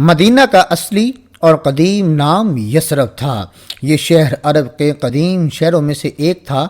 مدینہ کا اصلی اور قدیم نام یثرب تھا۔ یہ شہر عرب کے قدیم شہروں میں سے ایک تھا۔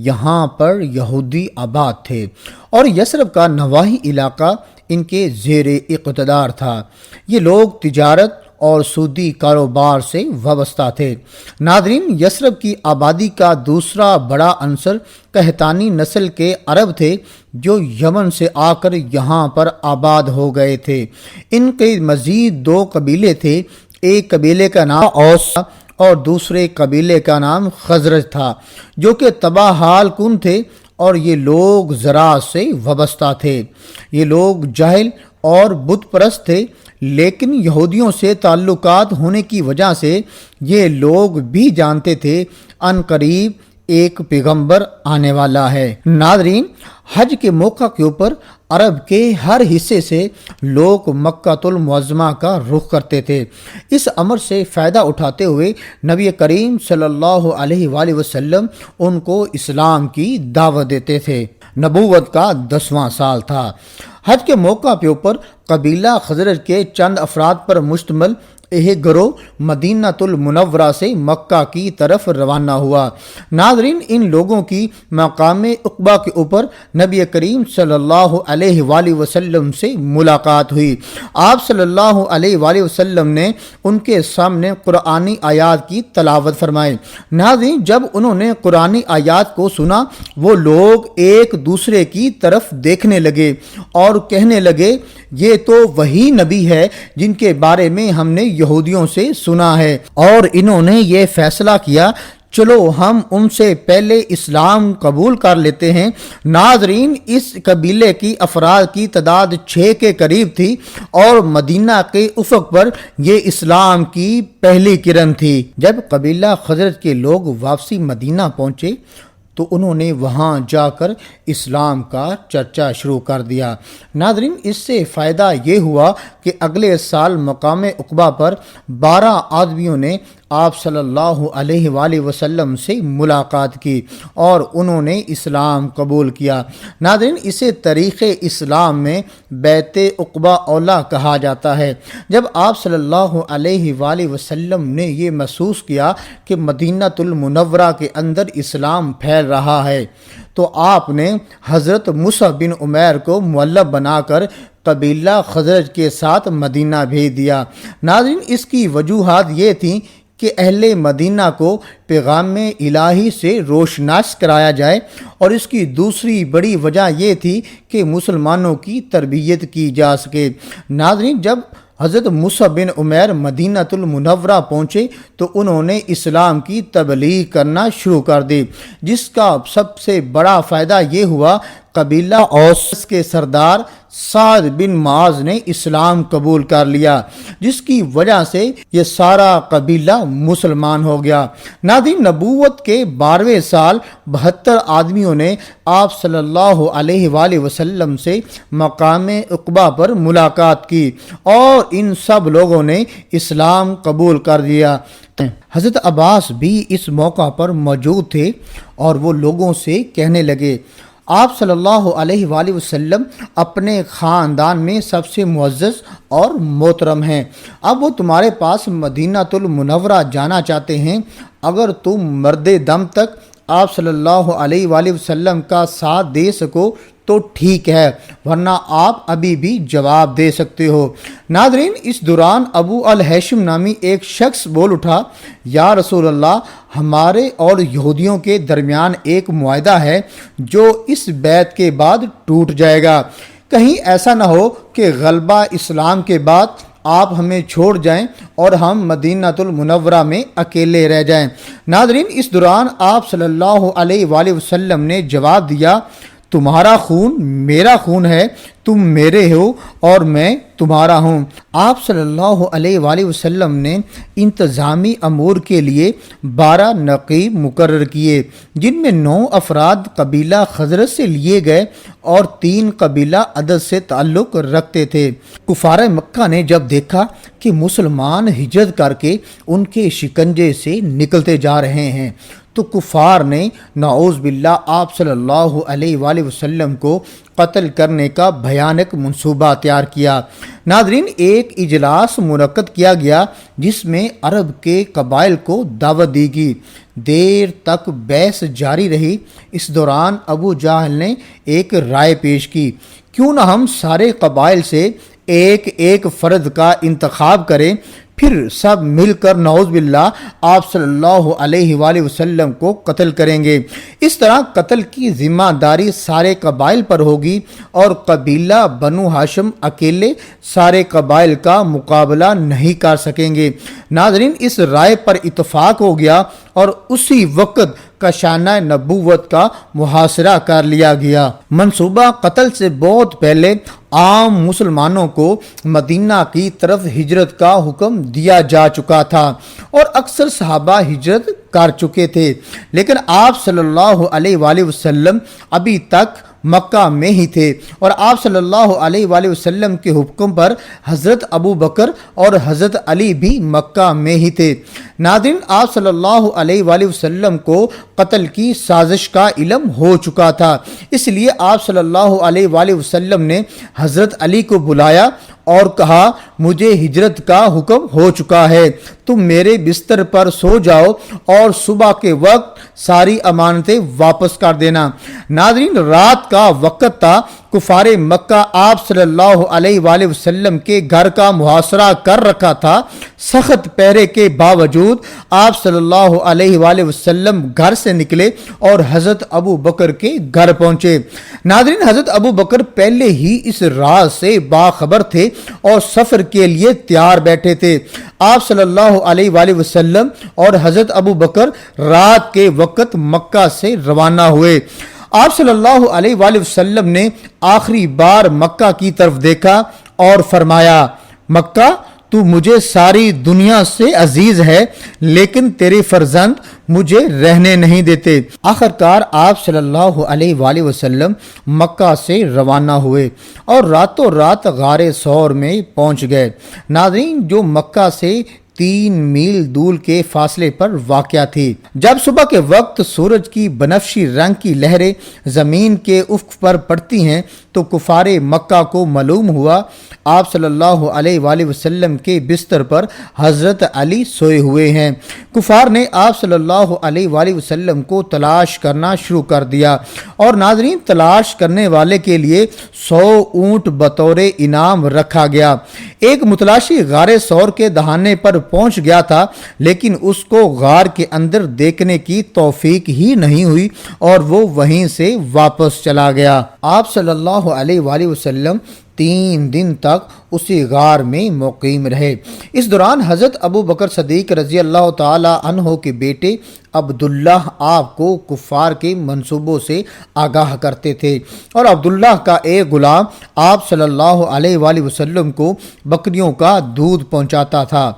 یہاں پر یہودی آباد تھے اور یثرب کا نواحی علاقہ ان کے زیر اقتدار تھا۔ یہ لوگ تجارت اور سودی کاروبار سے وابستہ تھے۔ ناظرین، یثرب کی آبادی کا دوسرا بڑا عنصر قحطانی نسل کے عرب تھے جو یمن سے آ کر یہاں پر آباد ہو گئے تھے۔ ان کے مزید دو قبیلے تھے، ایک قبیلے کا نام اوس اور دوسرے قبیلے کا نام خزرج تھا، جو کہ تباہ حال کن تھے اور یہ لوگ زراعت سے وابستہ تھے۔ یہ لوگ جاہل اور بت پرست تھے، لیکن یہودیوں سے تعلقات ہونے کی وجہ سے یہ لوگ بھی جانتے تھے ان قریب ایک پیغمبر آنے والا ہے۔ ناظرین، حج کے موقع کے اوپر عرب کے ہر حصے سے لوگ مکہ المعظمہ کا رخ کرتے تھے۔ اس امر سے فائدہ اٹھاتے ہوئے نبی کریم صلی اللہ علیہ وآلہ وسلم ان کو اسلام کی دعوت دیتے تھے۔ نبوت کا 10واں سال تھا۔ حج کے موقع کے اوپر قبیلہ خزرج کے چند افراد پر مشتمل ایک گروہ مدینہ المنورہ سے مکہ کی طرف روانہ ہوا۔ ناظرین، ان لوگوں کی مقام عقبہ کے اوپر نبی کریم صلی اللہ علیہ وآلہ وسلم سے ملاقات ہوئی۔ آپ صلی اللہ علیہ وآلہ وسلم نے ان کے سامنے قرآنی آیات کی تلاوت فرمائی۔ ناظرین، جب انہوں نے قرآنی آیات کو سنا، وہ لوگ ایک دوسرے کی طرف دیکھنے لگے اور کہنے لگے، یہ تو وہی نبی ہے جن کے بارے میں ہم نے یہودیوں سے سنا ہے، اور انہوں نے یہ فیصلہ کیا چلو ہم ان سے پہلے اسلام قبول کر لیتے ہیں۔ ناظرین، اس قبیلے کی افراد کی تعداد 6 کے قریب تھی اور مدینہ کے افق پر یہ اسلام کی پہلی کرن تھی۔ جب قبیلہ خزرج کے لوگ واپسی مدینہ پہنچے تو انہوں نے وہاں جا کر اسلام کا چرچا شروع کر دیا۔ ناظرین، اس سے فائدہ یہ ہوا کہ اگلے سال مقام عقبہ پر 12 آدمیوں نے آپ صلی اللہ علیہ وآلہ وسلم سے ملاقات کی اور انہوں نے اسلام قبول کیا۔ ناظرین، اسے تاریخ اسلام میں بیعت عقبہ اولیٰ کہا جاتا ہے۔ جب آپ صلی اللہ علیہ وآلہ وسلم نے یہ محسوس کیا کہ مدینہ المنورہ کے اندر اسلام پھیل رہا ہے تو آپ نے حضرت مصعب بن عمیر کو مؤلف بنا کر قبیلہ خزرج کے ساتھ مدینہ بھیج دیا۔ ناظرین، اس کی وجوہات یہ تھیں کہ اہل مدینہ کو پیغام الہی سے روشناس کرایا جائے، اور اس کی دوسری بڑی وجہ یہ تھی کہ مسلمانوں کی تربیت کی جا سکے۔ ناظرین، جب حضرت مصعب بن عمیر مدینہ المنورہ پہنچے تو انہوں نے اسلام کی تبلیغ کرنا شروع کر دی، جس کا سب سے بڑا فائدہ یہ ہوا قبیلہ اوس کے سردار سعد بن معاذ نے اسلام قبول کر لیا، جس کی وجہ سے یہ سارا قبیلہ مسلمان ہو گیا۔ ناظرین، نبوت کے 12ویں سال 72 آدمیوں نے آپ صلی اللہ علیہ وآلہ وسلم سے مقام عقبہ پر ملاقات کی اور ان سب لوگوں نے اسلام قبول کر دیا۔ حضرت عباس بھی اس موقع پر موجود تھے اور وہ لوگوں سے کہنے لگے، آپ صلی اللہ علیہ وآلہ وسلم اپنے خاندان میں سب سے معزز اور محترم ہیں۔ اب وہ تمہارے پاس مدینہ المنورہ جانا چاہتے ہیں۔ اگر تم مرد دم تک آپ صلی اللہ علیہ وآلہ وسلم کا ساتھ دے سکو تو ٹھیک ہے، ورنہ آپ ابھی بھی جواب دے سکتے ہو۔ ناظرین، اس دوران ابو الہیثم نامی ایک شخص بول اٹھا، یا رسول اللہ، ہمارے اور یہودیوں کے درمیان ایک معاہدہ ہے جو اس بیعت کے بعد ٹوٹ جائے گا۔ کہیں ایسا نہ ہو کہ غلبہ اسلام کے بعد آپ ہمیں چھوڑ جائیں اور ہم مدینہ المنورہ میں اکیلے رہ جائیں۔ ناظرین، اس دوران آپ صلی اللہ علیہ وآلہ وسلم نے جواب دیا، تمہارا خون میرا خون ہے، تم میرے ہو اور میں تمہارا ہوں۔ آپ صلی اللہ علیہ وآلہ وسلم نے انتظامی امور کے لیے 12 نقیب مقرر کیے، جن میں 9 افراد قبیلہ خزرج سے لیے گئے اور 3 قبیلہ عدد سے تعلق رکھتے تھے۔ کفار مکہ نے جب دیکھا کہ مسلمان ہجرت کر کے ان کے شکنجے سے نکلتے جا رہے ہیں تو کفار نے نعوذ باللہ آپ صلی اللہ علیہ وآلہ وسلم کو قتل کرنے کا بھیانک منصوبہ تیار کیا۔ ناظرین، ایک اجلاس منعقد کیا گیا جس میں عرب کے قبائل کو دعوت دی گئی۔ دیر تک بحث جاری رہی۔ اس دوران ابو جہل نے ایک رائے پیش کی، کیوں نہ ہم سارے قبائل سے ایک ایک فرد کا انتخاب کریں، پھر سب مل کر نعوذ باللہ آپ صلی اللہ علیہ وآلہ وسلم کو قتل کریں گے۔ اس طرح قتل کی ذمہ داری سارے قبائل پر ہوگی اور قبیلہ بنو ہاشم اکیلے سارے قبائل کا مقابلہ نہیں کر سکیں گے۔ ناظرین، اس رائے پر اتفاق ہو گیا اور اسی وقت کشانہ نبوت کا محاصرہ کر لیا گیا۔ منصوبہ قتل سے بہت پہلے عام مسلمانوں کو مدینہ کی طرف ہجرت کا حکم دیا جا چکا تھا اور اکثر صحابہ ہجرت کر چکے تھے، لیکن آپ صلی اللہ علیہ وآلہ وسلم ابھی تک مکہ میں ہی تھے اور آپ صلی اللہ علیہ وآلہ وسلم کے حکم پر حضرت ابو بکر اور حضرت علی بھی مکہ میں ہی تھے۔ ناظرین، آپ صلی اللہ علیہ وآلہ وسلم کو قتل کی سازش کا علم ہو چکا تھا، اس لیے آپ صلی اللہ علیہ وآلہ وسلم نے حضرت علی کو بلایا اور کہا، مجھے ہجرت کا حکم ہو چکا ہے، تم میرے بستر پر سو جاؤ اور صبح کے وقت ساری امانتیں واپس کر دینا۔ ناظرین، رات کا وقت تھا، کفار مکہ آپ صلی اللہ علیہ وآلہ وسلم کے گھر کا محاصرہ کر رکھا تھا۔ سخت پہرے کے باوجود آپ صلی اللہ علیہ وآلہ وسلم گھر سے نکلے اور حضرت ابو بکر کے گھر پہنچے۔ ناظرین، حضرت ابو بکر پہلے ہی اس راز سے باخبر تھے اور سفر کے لیے تیار بیٹھے تھے۔ آپ صلی اللہ علیہ وآلہ وسلم اور حضرت ابو بکر رات کے وقت مکہ سے روانہ ہوئے۔ آپ صلی اللہ علیہ وآلہ وسلم نے آخری بار مکہ کی طرف دیکھا اور فرمایا، مکہ، تو مجھے ساری دنیا سے عزیز ہے، لیکن تیرے فرزند مجھے رہنے نہیں دیتے۔ آخرکار آپ صلی اللہ علیہ وآلہ وسلم مکہ سے روانہ ہوئے اور راتوں رات غار ثور میں پہنچ گئے۔ ناظرین، جو مکہ سے 3 میل دور کے فاصلے پر واقع تھی۔ جب صبح کے وقت سورج کی بنفشی رنگ کی لہریں زمین کے افق پر پڑتی ہیں تو کفار مکہ کو معلوم ہوا آپ صلی اللہ علیہ وآلہ وسلم کے بستر پر حضرت علی سوئے ہوئے ہیں۔ کفار نے آپ صلی اللہ علیہ وآلہ وسلم کو تلاش کرنا شروع کر دیا اور ناظرین، تلاش کرنے والے کے لیے 100 اونٹ بطور انعام رکھا گیا۔ ایک متلاشی غار ثور کے دہانے پر پہنچ گیا تھا، لیکن اس کو غار کے اندر دیکھنے کی توفیق ہی نہیں ہوئی اور وہ وہیں سے واپس چلا گیا۔ آپ صلی اللہ علیہ وآلہ وسلم 3 دن تک اسی غار میں مقیم رہے۔ اس دوران حضرت ابو بکر صدیق رضی اللہ تعالی عنہ کے بیٹے عبداللہ آپ کو کفار کے منصوبوں سے آگاہ کرتے تھے اور عبداللہ کا ایک غلام آپ صلی اللہ علیہ وآلہ وسلم کو بکریوں کا دودھ پہنچاتا تھا۔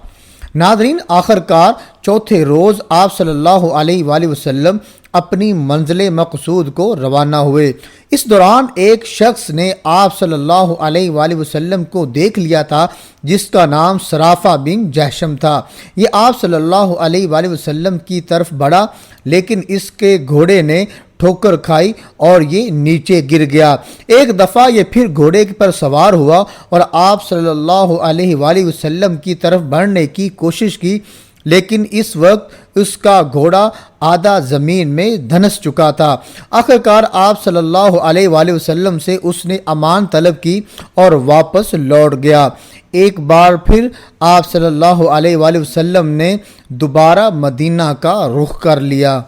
ناظرین، آخرکار چوتھے روز آپ صلی اللہ علیہ وآلہ وسلم اپنی منزل مقصود کو روانہ ہوئے۔ اس دوران ایک شخص نے آپ صلی اللہ علیہ وآلہ وسلم کو دیکھ لیا تھا جس کا نام صرافہ بن جہشم تھا۔ یہ آپ صلی اللہ علیہ وآلہ وسلم کی طرف بڑھا، لیکن اس کے گھوڑے نے ٹھوکر کھائی اور یہ نیچے گر گیا۔ ایک دفعہ یہ پھر گھوڑے پر سوار ہوا اور آپ صلی اللہ علیہ وآلہ وسلم کی طرف بڑھنے کی کوشش کی، لیکن اس وقت اس کا گھوڑا آدھا زمین میں دھنس چکا تھا۔ آخرکار آپ صلی اللہ علیہ وآلہ وسلم سے اس نے امان طلب کی اور واپس لوٹ گیا۔ ایک بار پھر آپ صلی اللہ علیہ وآلہ وسلم نے دوبارہ مدینہ کا رخ کر لیا۔